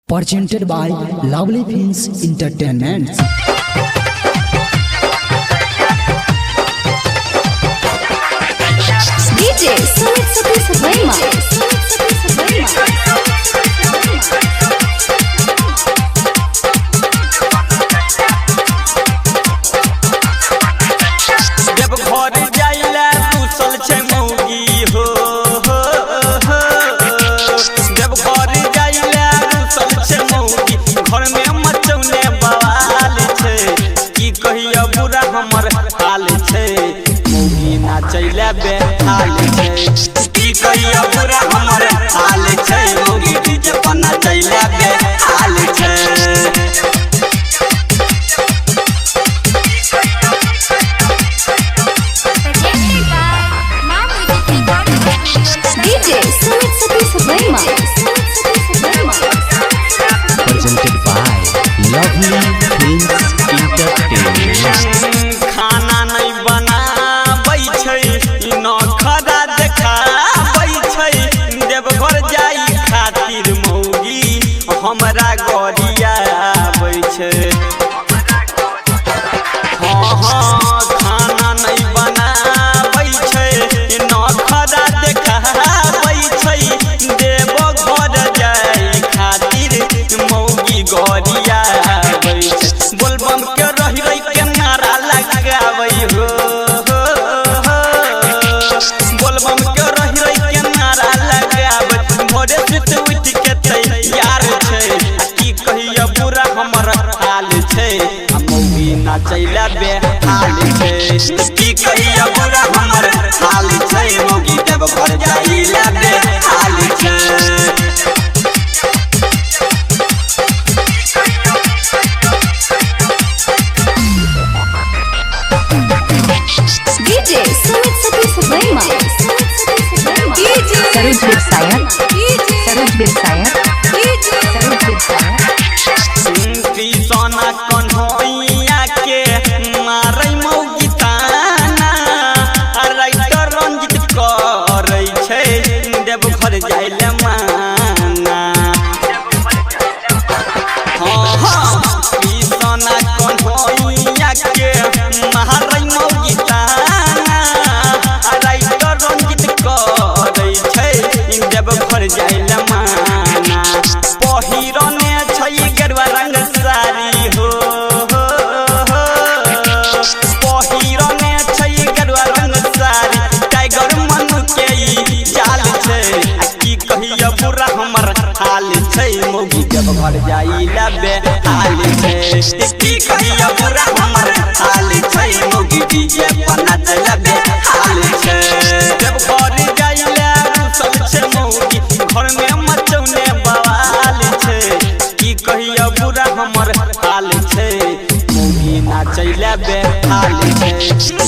presented by Lovely Films Entertainment. DJ Sumit Satish Verma. जब घर जाइला कुशल छे मौगी हो जब घर जाइला कुशल छे मौगी घर में मचौने बवाल छे की कहिया बुरा हमर हाल छे मौगी नाचैला बेहाल छे की कहिया बुरा हमर हाल छे मौगी डीजे पर नाचैला बेहाल छे। DJ Sumit Satish Verma. Presented by Lovely Films Entertainment. खाना नहीं बनाबै छै नखरा देखाबै छै देवघर जाई खातिर मौगी हमरा गरिया आबै छै। हाँ खाना नहीं बनाबै छै नखरा देखाबै छै देवघर जाई खातिर मौगी गरिया आबै छै। बोलबम के रही रही के नारा लगाबै हो बोलबम के रही रही के नारा लगाबै भोरे सुत उठ के तैयार छै की कहिया बुरा हमर हाल छै मौगी नाचैला बेहाल छै की कहिया बुरा हमर हाल छै मौगी देवघर जाइला बेहाल छै। DJ Sumit Satish Verma. Saruj Birsaya. Saruj Birsaya. Saruj Birsaya. Krishna Kanhaiya के मारै मौगी ताना राइटर रंजित करै छै देवघर जाइले माना। हाँ कृष्णा कन्हैया के मारै मौगी ताना राइटर रंजित करै छै देवघर जाइले माना। पहिरने छै गेरुआ रंग साड़ी हो पहिरने छै गेरुआ रंग साड़ी टाइगर मनु के ई चाल छै की कहिया बुरा हमर हाल छै मौगी देवघर जाइला बेहाल छै की कहिया बुरा हमर हाल छै मौगी डीजे पर नाचैला बेहाल छै। देवघर जाइला कुशल छे मौगी घर में मचौने बवाल छै की कहिया बुरा हमर हाल छै मौगी नाचैला बेहाल छै।